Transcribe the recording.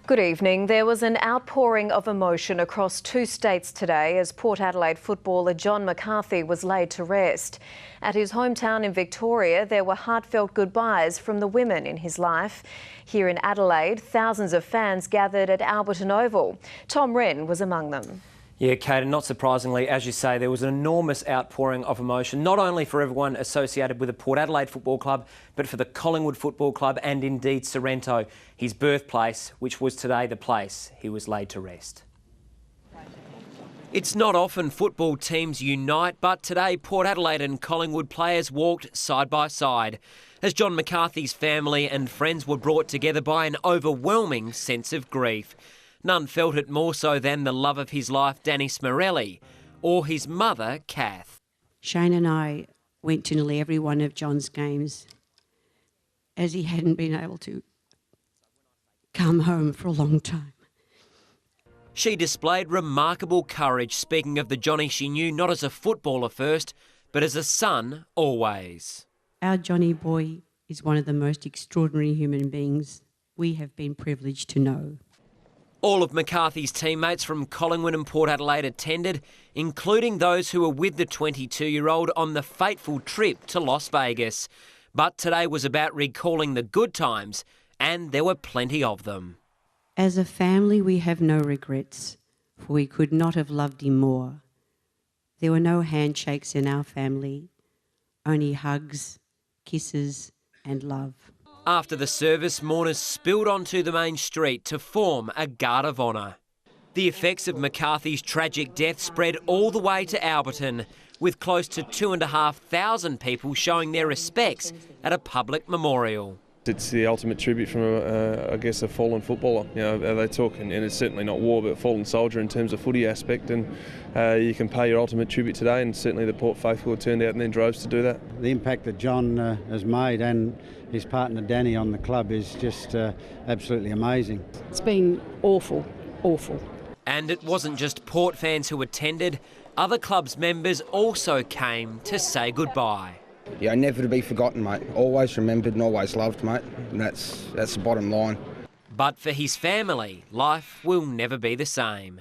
Good evening. There was an outpouring of emotion across two states today as Port Adelaide footballer John McCarthy was laid to rest. At his hometown in Victoria, there were heartfelt goodbyes from the women in his life. Here in Adelaide, thousands of fans gathered at Alberton Oval. Tom Wren was among them. Yeah, Kate, and not surprisingly, as you say, there was an enormous outpouring of emotion, not only for everyone associated with the Port Adelaide Football Club, but for the Collingwood Football Club and indeed Sorrento, his birthplace, which was today the place he was laid to rest. It's not often football teams unite, but today Port Adelaide and Collingwood players walked side by side as John McCarthy's family and friends were brought together by an overwhelming sense of grief. None felt it more so than the love of his life, Danny Smirelli, or his mother, Kath. Shane and I went to nearly every one of John's games as he hadn't been able to come home for a long time. She displayed remarkable courage, speaking of the Johnny she knew not as a footballer first, but as a son always. Our Johnny boy is one of the most extraordinary human beings we have been privileged to know. All of McCarthy's teammates from Collingwood and Port Adelaide attended, including those who were with the 22-year-old on the fateful trip to Las Vegas. But today was about recalling the good times, and there were plenty of them. As a family, we have no regrets, for we could not have loved him more. There were no handshakes in our family, only hugs, kisses and love. After the service, mourners spilled onto the main street to form a guard of honour. The effects of McCarthy's tragic death spread all the way to Alberton, with close to 2,500 people showing their respects at a public memorial. It's the ultimate tribute from, I guess, a fallen footballer. You know, they talk, and it's certainly not war, but fallen soldier in terms of footy aspect, and you can pay your ultimate tribute today, and certainly the Port faithful turned out in their droves to do that. The impact that John has made and his partner Danny on the club is just absolutely amazing. It's been awful, awful. And it wasn't just Port fans who attended, other clubs' members also came to say goodbye. Yeah, never to be forgotten, mate. Always remembered and always loved, mate. And that's the bottom line. But for his family, life will never be the same.